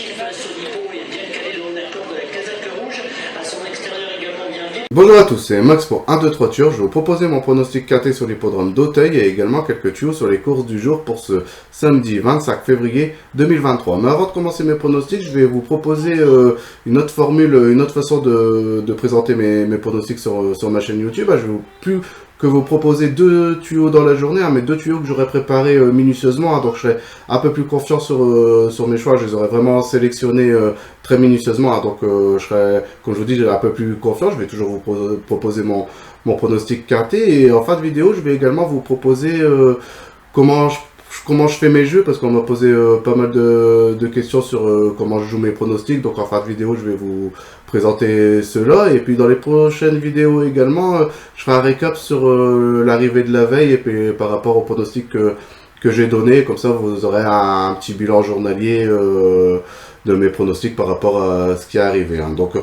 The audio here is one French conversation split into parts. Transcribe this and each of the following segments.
chiffre sur l'hippo est bien calé le haut d'accord de la casaque rouge. À son extérieur également bien vide. Bonjour à tous, c'est Max pour 1, 2, 3 Turf. Je vais vous proposer mon pronostic KT sur l'hippodrome d'Auteuil et également quelques tuyaux sur les courses du jour pour ce samedi 25 février 2023. Mais avant de commencer mes pronostics, je vais vous proposer une autre formule, une autre façon de présenter mes pronostics sur ma chaîne YouTube. Je vais plus que vous proposer deux tuyaux dans la journée, mais deux tuyaux que j'aurais préparés minutieusement, donc je serai un peu plus confiant sur mes choix. Je les aurais vraiment sélectionnés très minutieusement, donc je serai, comme je vous dis, un peu plus confiant. Je vais toujours vous proposer mon pronostic quinté, et en fin de vidéo, je vais également vous proposer comment je fais mes jeux, parce qu'on m'a posé pas mal de questions sur comment je joue mes pronostics. Donc en fin de vidéo, je vais vous présenter cela, et puis dans les prochaines vidéos également, je ferai un récap sur l'arrivée de la veille, et puis par rapport aux pronostics que j'ai donné. Comme ça vous aurez un petit bilan journalier de mes pronostics par rapport à ce qui est arrivé, hein. Donc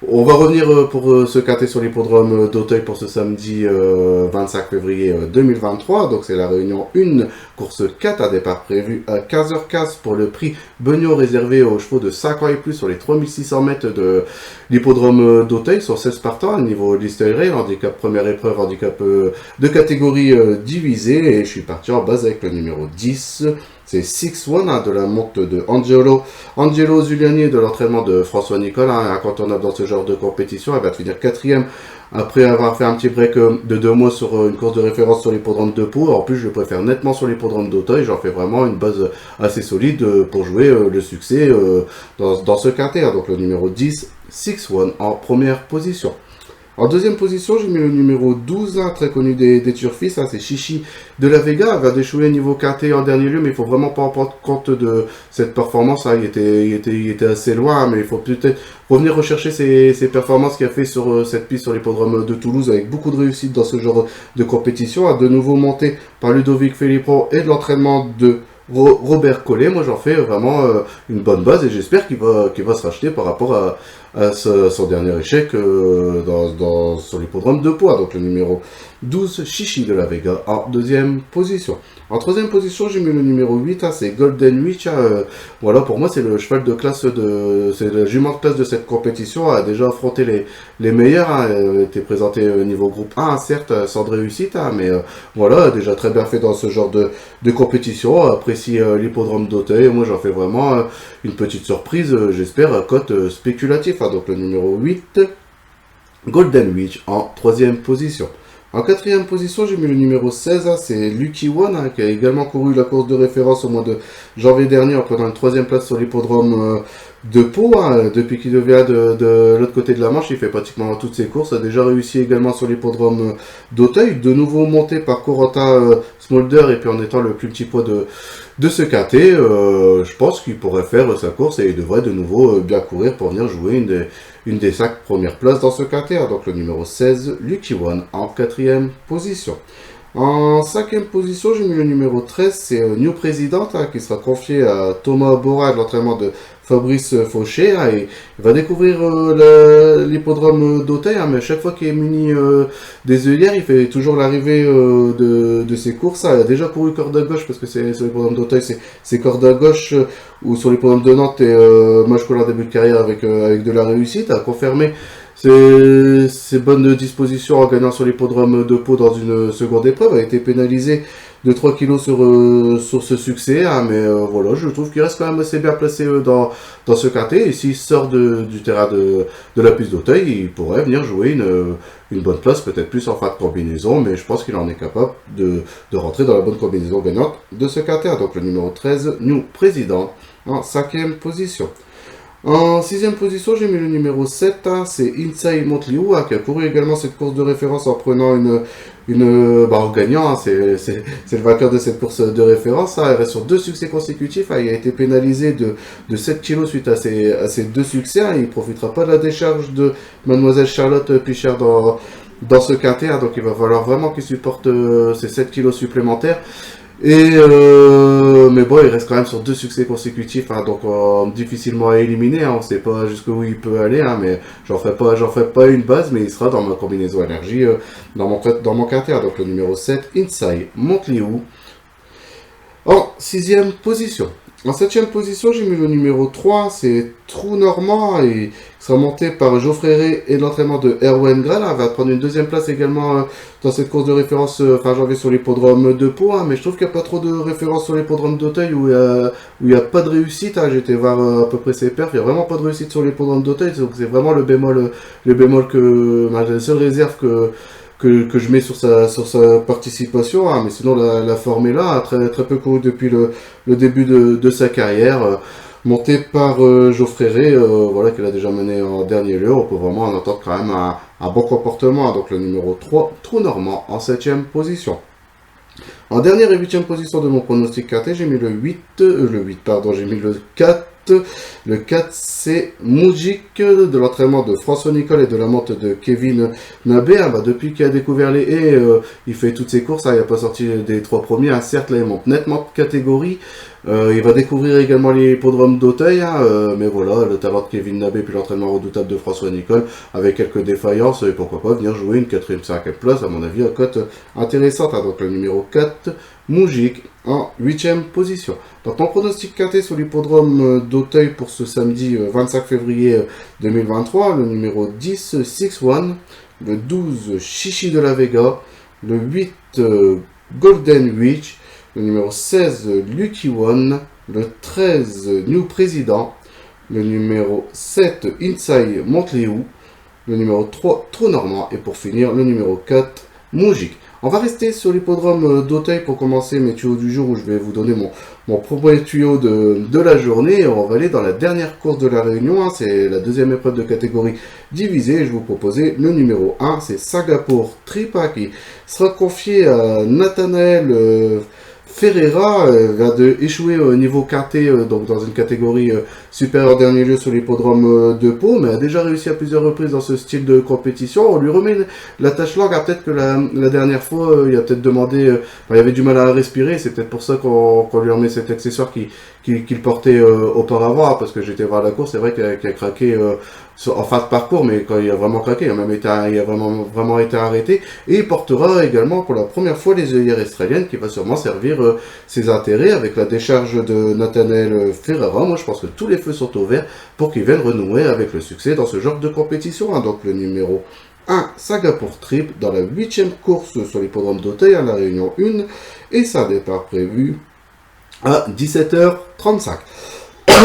on va revenir pour se quinter sur l'hippodrome d'Auteuil pour ce samedi 25 février 2023. Donc c'est la réunion 1, course 4 à départ prévu à 15h15 pour le prix Beugnot réservé aux chevaux de 5 ans et plus sur les 3600 mètres de l'hippodrome d'Auteuil sur 16 partants. Au niveau de l'histoire, handicap première épreuve, handicap de catégorie divisée, et je suis parti en base avec le numéro 10. C'est 6-1 hein, de la monte de Angelo Zuliani, de l'entraînement de François Nicole, hein, incontournable dans ce genre de compétition. Elle va finir 4e après avoir fait un petit break de 2 mois sur une course de référence sur l'hippodrome de Pau. En plus, je le préfère nettement sur l'hippodrome d'Auteuil. J'en fais vraiment une base assez solide pour jouer le succès dans ce quintet, hein. Donc le numéro 10, 6-1 en première position. En deuxième position, j'ai mis le numéro 12, hein, très connu des turfistes, hein, c'est Chichi de la Vega. Elle va déchouer niveau quintet en dernier lieu, mais il faut vraiment pas en prendre compte de cette performance, hein. Il était assez loin, hein, mais il faut peut-être revenir rechercher ses performances qu'il a fait sur cette piste sur l'hippodrome de Toulouse, avec beaucoup de réussite dans ce genre de compétition, hein, de nouveau monté par Ludovic Philippon et de l'entraînement de Robert Collet. Moi j'en fais vraiment une bonne base, et j'espère qu'il va se racheter par rapport à son dernier échec sur l'hippodrome de Pau. Donc le numéro 12, Chichi de la Vega en deuxième position. En troisième position, j'ai mis le numéro 8, hein, c'est Golden Witch. Voilà, pour moi c'est le cheval de classe c'est la jument de classe de cette compétition. Elle a déjà affronté les meilleurs, hein. Elle a été présentée au niveau groupe 1, hein, certes sans de réussite, hein, mais voilà, déjà très bien fait dans ce genre de compétition. Apprécie l'hippodrome d'Auteuil. Moi j'en fais vraiment une petite surprise, j'espère, à cote spéculatif, hein. Donc le numéro 8, Golden Witch en troisième position. En quatrième position, j'ai mis le numéro 16, hein, c'est Lucky One, hein, qui a également couru la course de référence au mois de janvier dernier en prenant une troisième place sur l'hippodrome de Pau, hein. Depuis qu'il devient de l'autre côté de la Manche, il fait pratiquement toutes ses courses. A déjà réussi également sur l'hippodrome d'Auteuil, de nouveau monté par Corentin Smolder, et puis en étant le plus petit poids de ce quintet, je pense qu'il pourrait faire sa course, et il devrait de nouveau bien courir pour venir jouer une des 5 premières places dans ce quintet, hein. Donc le numéro 16, Lucky One en quatrième position. En cinquième position, j'ai mis le numéro 13, c'est New President, hein, qui sera confié à Thomas Bora de l'entraînement de Fabrice Fauché, hein, et il va découvrir l'hippodrome d'Auteuil, hein, mais à chaque fois qu'il est muni des œillères, il fait toujours l'arrivée de ses courses, hein. Il a déjà couru corde à gauche, parce que c'est sur l'hippodrome d'Auteuil, c'est corde à gauche, ou sur l'hippodrome de Nantes, et match scolaire début de carrière avec de la réussite, a confirmé ses bonnes dispositions en gagnant sur l'hippodrome de Pau dans une seconde épreuve. A été pénalisé de 3 kilos sur ce succès, hein, mais voilà, je trouve qu'il reste quand même assez bien placé dans ce quintet, et s'il sort du terrain de la piste d'Auteuil, il pourrait venir jouer une bonne place, peut-être plus en fin de combinaison, mais je pense qu'il en est capable de rentrer dans la bonne combinaison gagnante de ce quintet. Donc le numéro 13, New Président, en cinquième position. En sixième position, j'ai mis le numéro 7, hein, c'est Insai Montliou, hein, qui a couru également cette course de référence en prenant en gagnant, hein, c'est le vainqueur de cette course de référence, hein. Il reste sur 2 succès consécutifs, hein. Il a été pénalisé de 7 kilos suite à ces 2 succès, hein. Il ne profitera pas de la décharge de Mademoiselle Charlotte Pichard dans ce quintet, hein. Donc il va falloir vraiment qu'il supporte ces 7 kilos supplémentaires. Mais bon, il reste quand même sur 2 succès consécutifs, hein, donc difficilement à éliminer, hein. On ne sait pas jusqu'où il peut aller, hein, mais j'en fais pas une base, mais il sera dans ma combinaison énergie dans mon quintet. Donc le numéro 7, Inside Montliou en 6e position. En 7ème position, j'ai mis le numéro 3, c'est Trou Normand, et il sera monté par Geoffrey Ray et l'entraînement de Erwan Grell. Il va prendre une deuxième place également dans cette course de référence fin janvier sur l'hippodrome de Pau, mais je trouve qu'il n'y a pas trop de références sur l'hippodrome d'Auteuil où il n'y a pas de réussite. J'étais voir à peu près ses perfs, il n'y a vraiment pas de réussite sur l'hippodrome d'Auteuil, donc c'est vraiment le bémol que, la seule réserve que je mets sur sa participation, mais sinon la forme est là, très, très peu couru depuis le début de sa carrière, monté par Geoffrey Ray, voilà, qu'il a déjà mené en dernier lieu. On peut vraiment en entendre quand même un bon comportement, donc le numéro 3, Trou Normand, en 7ème position. En dernière et 8ème position de mon pronostic quintet, j'ai mis j'ai mis le 4. Le 4, c'est Moujik, de l'entraînement de François Nicole et de la monte de Kevin Nabé. Depuis qu'il a découvert les haies, il fait toutes ses courses. Il n'a pas sorti des 3 premiers. Certes, là, il monte nettement de catégorie. Il va découvrir également les hippodromes d'Auteuil, mais voilà, le talent de Kevin Nabé puis l'entraînement redoutable de François Nicole, avec quelques défaillances, et pourquoi pas venir jouer une 4e, 5e place, à mon avis, à cote intéressante. Donc le numéro 4, Moujik, en 8ème position. Donc mon pronostic quintet sur l'hippodrome d'Auteuil pour ce samedi 25 février 2023, le numéro 10, 6-1, le 12, Chichi de la Vega, le 8, Golden Witch, le numéro 16, Lucky One, le 13, New Président, le numéro 7, Inside Montléou, le numéro 3, Trou Normand, et pour finir, le numéro 4, Moujik. On va rester sur l'hippodrome d'Auteuil pour commencer mes tuyaux du jour, où je vais vous donner mon premier tuyau de la journée. On va aller dans la dernière course de la Réunion, c'est la 2e épreuve de catégorie divisée. Je vous proposais le numéro 1, c'est Singapour Trip, qui sera confié à Nathanaël Ferreira, vient d'échouer au niveau quintet, donc dans une catégorie supérieure en dernier lieu sur l'hippodrome de Pau, mais a déjà réussi à plusieurs reprises dans ce style de compétition. On lui remet la tâche longue, peut-être que la dernière fois, il a peut-être demandé, il avait du mal à respirer, c'est peut-être pour ça qu'on lui remet cet accessoire qu'il portait auparavant, parce que j'étais voir la course, c'est vrai qu'il a craqué en fin de parcours, mais quand il a vraiment craqué, il a vraiment été arrêté, et il portera également pour la première fois les œillères australiennes, qui va sûrement servir ses intérêts avec la décharge de Nathanaël Ferreira. Moi je pense que tous les feux sont ouverts pour qu'il vienne renouer avec le succès dans ce genre de compétition. Donc le numéro 1, Singapour Trip, dans la 8e course sur l'hippodrome d'Auteuil à la Réunion 1, et sa départ prévu à 17h35.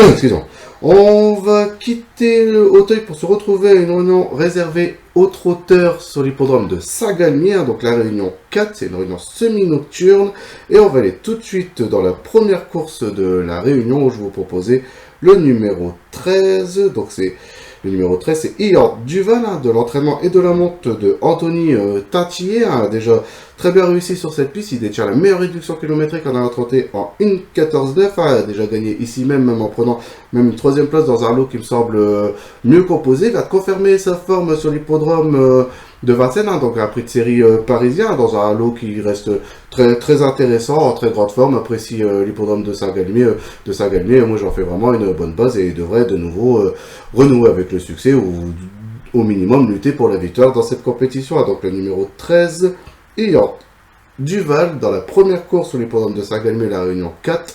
Excusez-moi. On va quitter Auteuil pour se retrouver à une réunion réservée aux trotteurs sur l'hippodrome de Saint-Galmier, donc la réunion 4, c'est une réunion semi-nocturne, et on va aller tout de suite dans la première course de la réunion, où je vais vous proposer le numéro 13, donc c'est le numéro 13, c'est Ian Duval, de l'entraînement et de la monte de Anthony Tintier, déjà très bien réussi sur cette piste. Il détient la meilleure réduction kilométrique en allant trotter en 1,14,9, a déjà gagné ici même en prenant même une 3e place dans un lot qui me semble mieux composé. Il va confirmer sa forme sur l'hippodrome de Vincennes, donc un prix de série parisien, dans un lot qui reste très, très intéressant, en très grande forme. Apprécie l'hippodrome de Saint-Galmier, moi j'en fais vraiment une bonne base, et il devrait de nouveau renouer avec le succès, ou au minimum lutter pour la victoire dans cette compétition. Donc le numéro 13, Ian Duval, dans la première course sur l'hippodrome de Saint-Galmier, la réunion 4,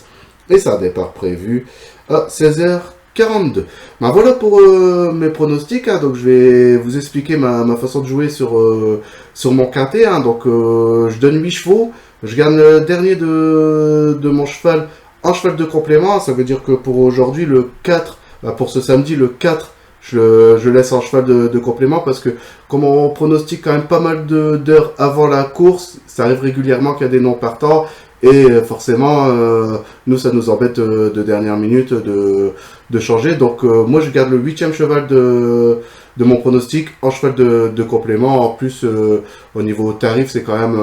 et sa départ prévu à 16h42. Voilà pour mes pronostics, donc je vais vous expliquer ma façon de jouer sur mon quintet. Donc je donne 8 chevaux, je gagne le dernier de mon cheval en cheval de complément. Ça veut dire que pour aujourd'hui, le 4, pour ce samedi, le 4, je laisse en cheval de complément, parce que comme on pronostique quand même pas mal d'heures avant la course, ça arrive régulièrement qu'il y a des non partants, et forcément nous ça nous embête de dernière minute de changer. Donc moi je garde le 8e cheval de mon pronostic en cheval de complément. En plus au niveau tarif, c'est quand même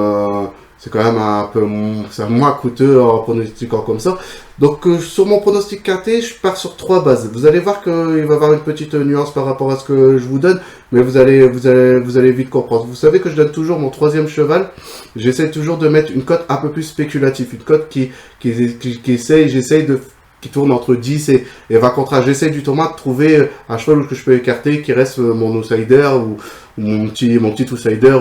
un peu moins coûteux en pronostiquant comme ça. Donc sur mon pronostic quintet, je pars sur 3 bases. Vous allez voir qu'il va y avoir une petite nuance par rapport à ce que je vous donne, mais vous allez vite comprendre. Vous savez que je donne toujours mon 3e cheval. J'essaie toujours de mettre une cote un peu plus spéculative, une cote j'essaye de qui tourne entre 10 et 20 contrats. J'essaie du tournoi de trouver un cheval que je peux écarter, qui reste mon outsider ou mon petit outsider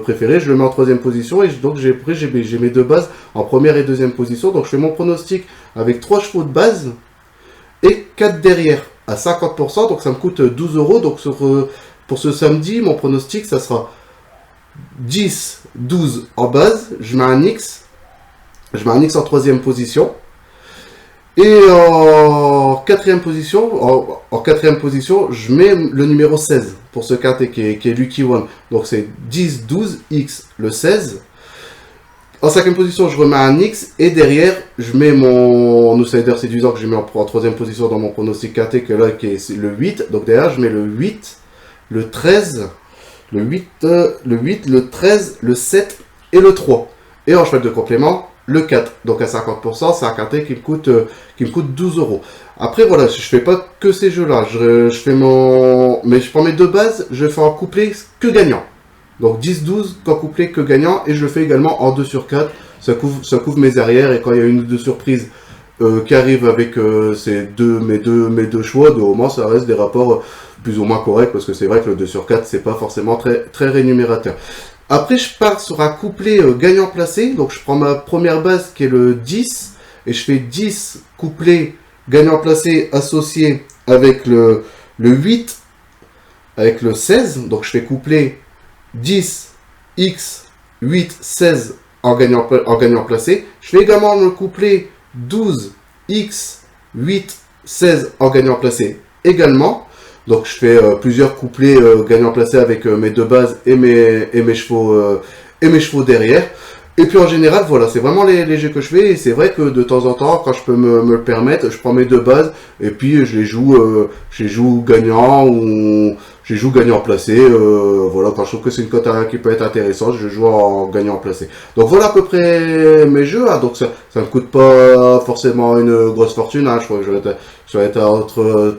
préféré. Je le mets en 3e position et donc j'ai mes 2 bases en 1re et 2e position. Donc je fais mon pronostic avec 3 chevaux de base et 4 derrière à 50%. Donc ça me coûte 12 €. Donc pour ce samedi, mon pronostic, ça sera 10, 12 en base. Je mets un X. Je mets un X en 3e position. Et en 4e position, je mets le numéro 16 pour ce quartet qui est Lucky One. Donc c'est 10, 12, X, le 16. En 5e position, je remets un X. Et derrière, je mets mon outsider séduisant que je mets en 3e position dans mon pronostic quartet, qui est le 8. Donc derrière, je mets le 8, le 13, le 13, le 7 et le 3. Et en cheval de complément, le 4. Donc à 50%, c'est un quartet qui me coûte 12 €. Après, voilà, je fais pas que ces jeux-là. Mais je prends mes 2 bases, je fais en couplet que gagnant. Donc 10, 12, qu'en couplet que gagnant. Et je le fais également en 2 sur 4. Ça couvre mes arrières. Et quand il y a une ou 2 surprises qui arrivent avec mes deux choix, au moins ça reste des rapports plus ou moins corrects. Parce que c'est vrai que le 2 sur 4, c'est pas forcément très, très rémunérateur. Après, je pars sur un couplet gagnant placé. Donc, je prends ma première base qui est le 10. Et je fais 10 couplets gagnant placé associés avec le 8, avec le 16. Donc, je fais couplet 10, X, 8, 16 en gagnant placé. Je fais également le couplet 12, X, 8, 16 en gagnant placé également. Donc je fais plusieurs couplets gagnants placés avec mes 2 bases et mes chevaux derrière. Et puis en général, voilà, c'est vraiment les jeux que je fais. Et c'est vrai que de temps en temps, quand je peux me le permettre, je prends mes 2 bases et puis je les joue gagnant ou je les joue gagnant placé. Voilà, quand je trouve que c'est une cote qui peut être intéressante, je joue en gagnant placé. Donc voilà à peu près mes jeux. Hein. Donc ça me coûte pas forcément une grosse fortune. Hein. Je crois que je vais être entre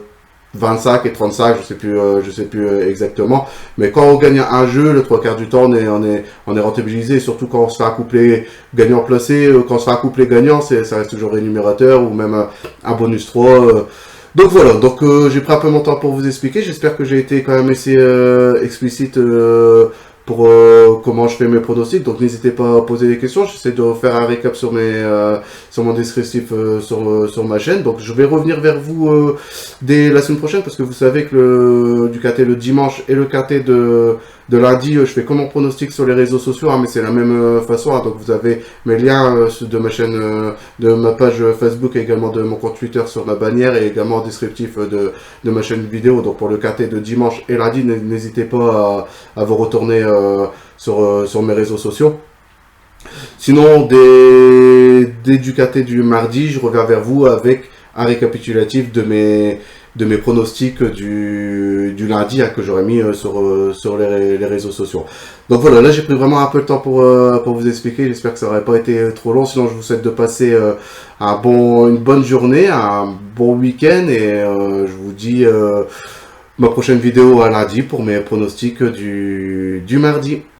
25 et 35, je sais plus exactement. Mais quand on gagne un jeu, le 3/4 du temps, on est rentabilisé. Surtout quand on se fait un couplet gagnant placé, quand on se fait un couplet gagnant, ça reste toujours rémunérateur ou même un bonus 3. Donc voilà, j'ai pris un peu mon temps pour vous expliquer. J'espère que j'ai été quand même assez explicite pour comment je fais mes pronostics. Donc n'hésitez pas à poser des questions. J'essaie de faire un récap sur mon descriptif sur ma chaîne. Donc je vais revenir vers vous dès la semaine prochaine parce que vous savez que du KT le dimanche et le KT de lundi, je fais comme mon pronostic sur les réseaux sociaux, hein, mais c'est la même façon. Hein. Donc vous avez mes liens de ma chaîne, de ma page Facebook et également de mon compte Twitter sur ma bannière et également en descriptif de ma chaîne vidéo. Donc pour le KT de dimanche et lundi, n'hésitez pas à vous retourner sur mes réseaux sociaux. Sinon, dès du KT du mardi, je reviens vers vous avec un récapitulatif de mes pronostics du lundi hein, que j'aurais mis sur les réseaux sociaux. Donc voilà, là j'ai pris vraiment un peu de temps pour vous expliquer. J'espère que ça n'aurait pas été trop long. Sinon, je vous souhaite de passer une bonne journée, un bon week-end et je vous dis ma prochaine vidéo à lundi pour mes pronostics du mardi.